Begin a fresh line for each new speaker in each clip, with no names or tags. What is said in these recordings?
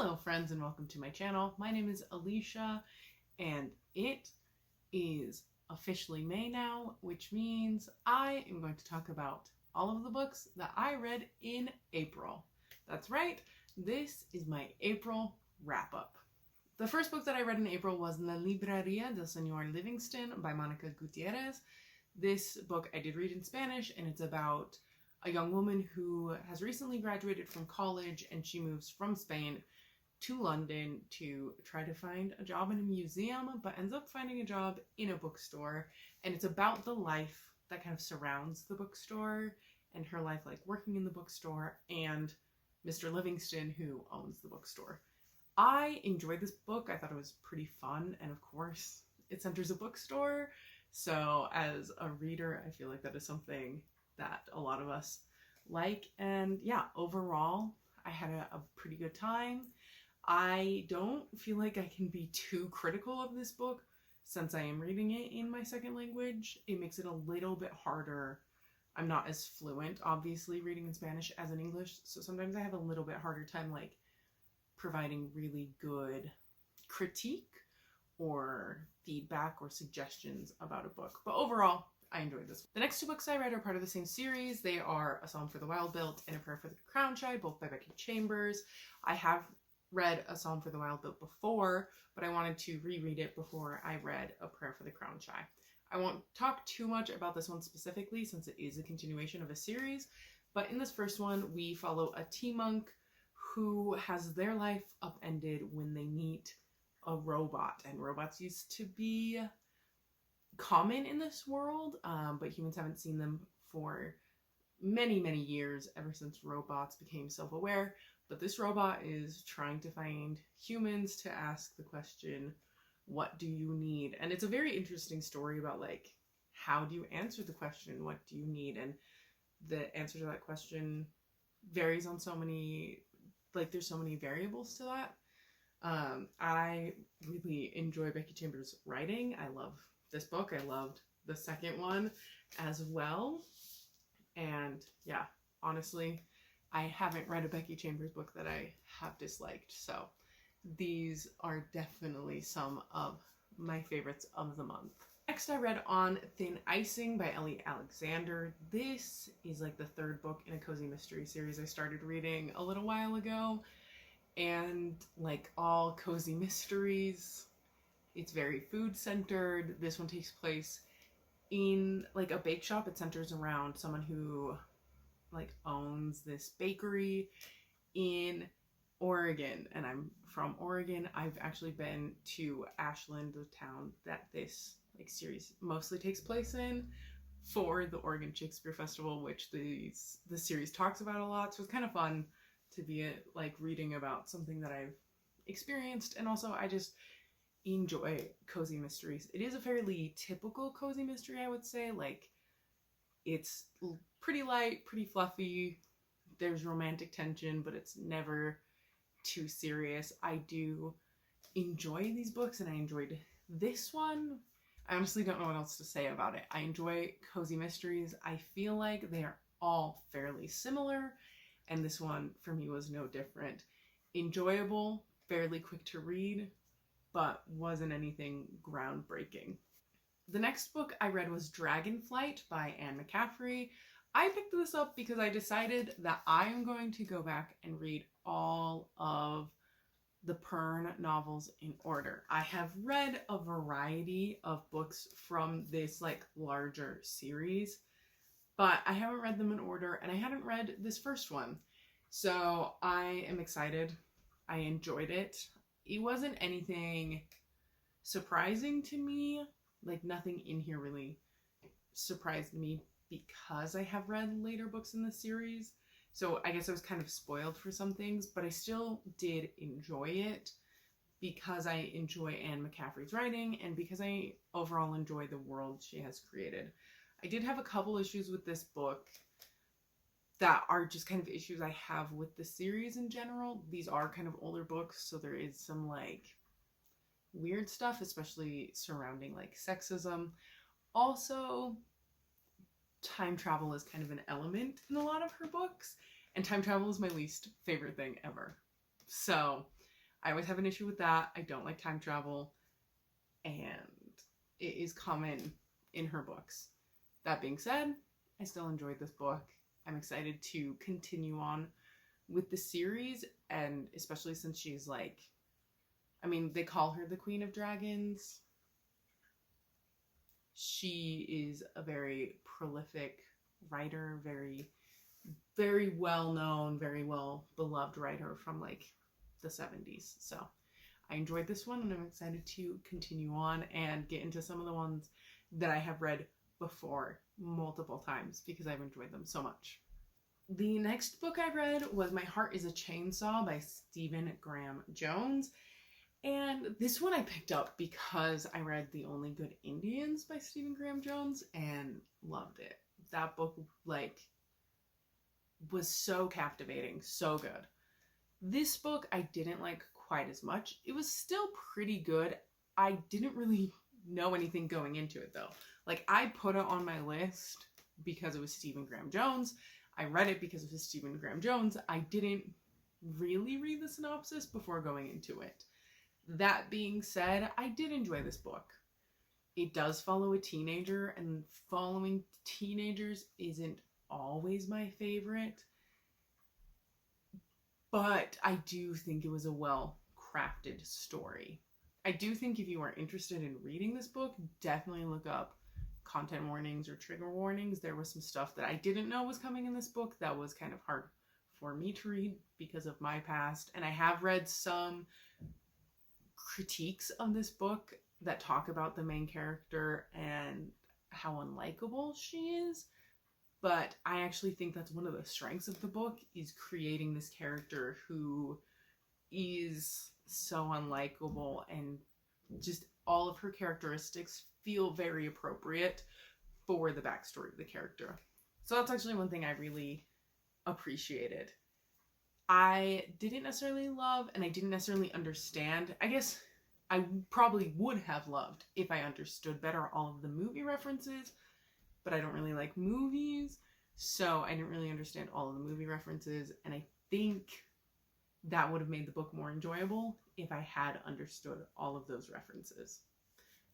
Hello friends and welcome to my channel. My name is Alicia and it is officially May now, which means I am going to talk about all of the books that I read in April. That's right, this is my April wrap-up. The first book that I read in April was La Libreria del Señor Livingstone by Mónica Gutiérrez. This book I did read in Spanish, and it's about a young woman who has recently graduated from college and she moves from Spain to London to try to find a job in a museum, but ends up finding a job in a bookstore. And it's about the life that kind of surrounds the bookstore and her life like working in the bookstore and Mr. Livingstone, who owns the bookstore. I enjoyed this book. I thought it was pretty fun, and of course it centers a bookstore, so as a reader I feel like that is something that a lot of us like. And yeah, overall I had a pretty good time. I don't feel like I can be too critical of this book since I am reading it in my second language. It makes it a little bit harder. I'm not as fluent, obviously, reading in Spanish as in English, so sometimes I have a little bit harder time like providing really good critique or feedback or suggestions about a book. But overall, I enjoyed this. The next two books I read are part of the same series. They are A Psalm for the Wild-Built and A Prayer for the Crown-Shy, both by Becky Chambers. I have read A Psalm for the Wild-Built before, but I wanted to reread it before I read A Prayer for the Crown-Shy. I won't talk too much about this one specifically since it is a continuation of a series, but in this first one we follow a tea monk who has their life upended when they meet a robot. And robots used to be common in this world, but humans haven't seen them for many years, ever since robots became self-aware. But this robot is trying to find humans to ask the question, what do you need? And it's a very interesting story about like, how do you answer the question, what do you need? And the answer to that question varies on so many, like there's so many variables to that. I really enjoy Becky Chambers' writing. I love this book. I loved the second one as well. And yeah, honestly, I haven't read a Becky Chambers book that I have disliked. So these are definitely some of my favorites of the month. Next, I read On Thin Icing by Ellie Alexander. This is like the third book in a cozy mystery series I started reading a little while ago. And like all cozy mysteries, it's very food centered. This one takes place in like a bake shop. It centers around someone who like owns this bakery in Oregon, and I'm from Oregon. I've actually been to Ashland, the town that this like series mostly takes place in, for the Oregon Shakespeare Festival, which the series talks about a lot. So it's kind of fun to be like reading about something that I've experienced. And also I just enjoy cozy mysteries. It is a fairly typical cozy mystery, I would say. Like, it's pretty light, pretty fluffy. There's romantic tension, but it's never too serious. I do enjoy these books, and I enjoyed this one. I honestly don't know what else to say about it. I enjoy cozy mysteries. I feel like they are all fairly similar, and this one for me was no different. Enjoyable, fairly quick to read, but wasn't anything groundbreaking. The next book I read was Dragonflight by McCaffrey. I picked this up because I decided that I am going to go back and read all of the Pern novels in order. I have read a variety of books from this like larger series, but I haven't read them in order, and I hadn't read this first one. So I am excited. I enjoyed it. It wasn't anything surprising to me. Like, nothing in here really surprised me because I have read later books in the series. So I guess I was kind of spoiled for some things, but I still did enjoy it because I enjoy Anne McCaffrey's writing and because I overall enjoy the world she has created. I did have a couple issues with this book that are just kind of issues I have with the series in general. These are kind of older books, so there is some like weird stuff, especially surrounding like sexism. Also, time travel is kind of an element in a lot of her books, and time travel is my least favorite thing ever. So I always have an issue with that. I don't like time travel, and it is common in her books. That being said, I still enjoyed this book. I'm excited to continue on with the series, and especially since she's like, I mean, they call her the Queen of Dragons. She is a very prolific writer, very, very well known, very well beloved writer from like the 70s. So I enjoyed this one, and I'm excited to continue on and get into some of the ones that I have read before multiple times because I've enjoyed them so much. The next book I read was My Heart is a Chainsaw by Stephen Graham Jones. And this one I picked up because I read The Only Good Indians by Stephen Graham Jones and loved it. That book, like, was so captivating, so good. This book I didn't like quite as much. It was still pretty good. I didn't really know anything going into it, though. Like, I put it on my list because it was Stephen Graham Jones. I read it because it was Stephen Graham Jones. I didn't really read the synopsis before going into it. That being said, I did enjoy this book. It does follow a teenager, and following teenagers isn't always my favorite. But I do think it was a well-crafted story. I do think if you are interested in reading this book, definitely look up content warnings or trigger warnings. There was some stuff that I didn't know was coming in this book that was kind of hard for me to read because of my past. And I have read some critiques of this book that talk about the main character and how unlikable she is. But I actually think that's one of the strengths of the book, is creating this character who is so unlikable, and just all of her characteristics feel very appropriate for the backstory of the character. So that's actually one thing I really appreciated. I didn't necessarily love, and I didn't necessarily understand. I guess I probably would have loved if I understood better all of the movie references, but I don't really like movies, so I didn't really understand all of the movie references, and I think that would have made the book more enjoyable if I had understood all of those references.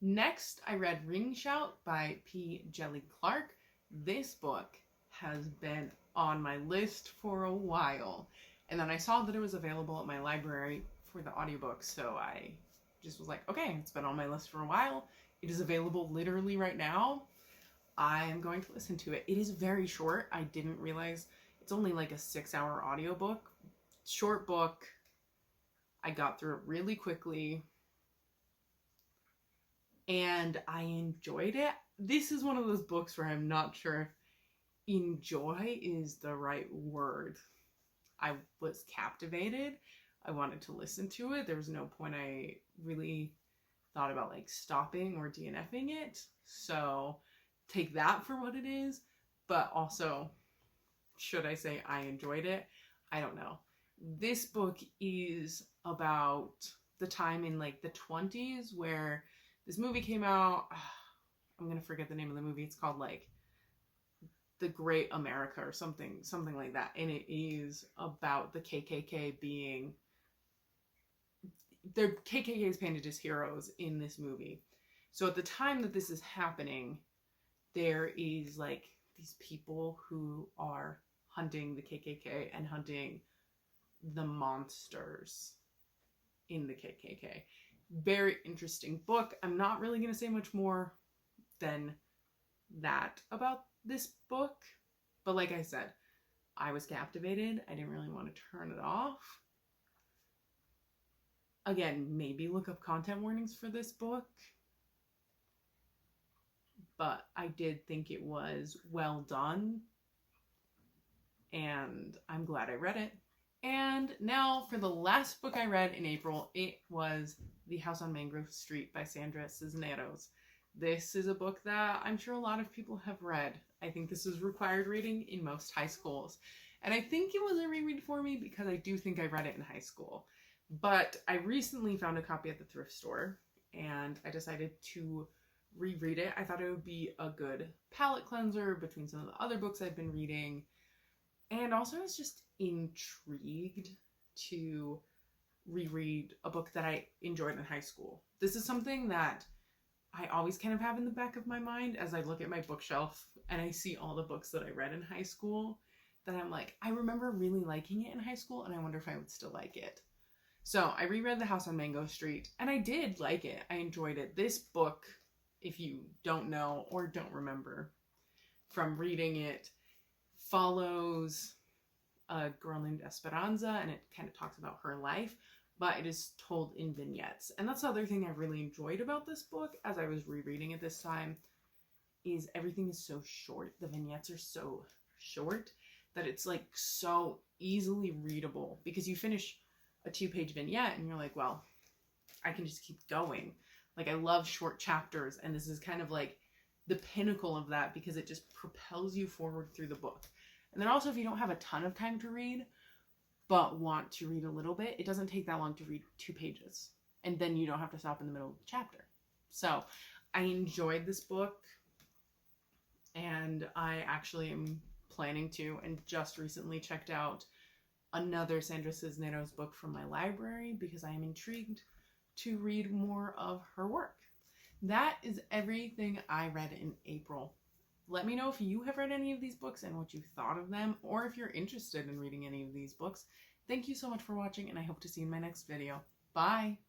Next, I read Ring Shout by P. Djèlí Clark. This book has been on my list for a while, and then I saw that it was available at my library for the audiobook, so I just was like, okay, it's been on my list for a while. It is available literally right now. I am going to listen to it. It is very short. I didn't realize it's only like a 6-hour audiobook. Short book. I got through it really quickly, and I enjoyed it. This is one of those books where I'm not sure if enjoy is the right word. I was captivated. I wanted to listen to it. There was no point I really thought about like stopping or DNFing it. So take that for what it is. But also, should I say I enjoyed it? I don't know. This book is about the time in like the 20s where this movie came out. I'm going to forget the name of the movie. It's called like The Great America or something like that. And it is about the KKK being... The KKK is painted as heroes in this movie. So at the time that this is happening, there is like these people who are hunting the KKK and hunting the monsters in the KKK. Very interesting book. I'm not really going to say much more than that about this book. But like I said, I was captivated. I didn't really want to turn it off. Again, maybe look up content warnings for this book. But I did think it was well done. And I'm glad I read it. And now for the last book I read in April, it was The House on Mangrove Street by Sandra Cisneros. This is a book that I'm sure a lot of people have read. I think this is required reading in most high schools. And I think it was a reread for me because I do think I read it in high school. But I recently found a copy at the thrift store, and I decided to reread it. I thought it would be a good palate cleanser between some of the other books I've been reading. And also I was just intrigued to reread a book that I enjoyed in high school. This is something that I always kind of have in the back of my mind as I look at my bookshelf and I see all the books that I read in high school, that I'm like, I remember really liking it in high school and I wonder if I would still like it. So I reread The House on Mango Street and I did like it. I enjoyed it. This book, if you don't know or don't remember from reading it, follows a girl named Esperanza, and it kind of talks about her life, but it is told in vignettes. And that's the other thing I really enjoyed about this book as I was rereading it this time, is everything is so short. The vignettes are so short that it's like so easily readable, because you finish a 2-page vignette and you're like, well, I can just keep going. Like, I love short chapters, and this is kind of like the pinnacle of that, because it just propels you forward through the book. And then also, if you don't have a ton of time to read, but want to read a little bit, it doesn't take that long to read 2 pages. And then you don't have to stop in the middle of the chapter. So I enjoyed this book, and I actually am planning to, and just recently checked out another Sandra Cisneros book from my library, because I am intrigued to read more of her work. That is everything I read in April. Let me know if you have read any of these books and what you thought of them, or if you're interested in reading any of these books. Thank you so much for watching, and I hope to see you in my next video. Bye!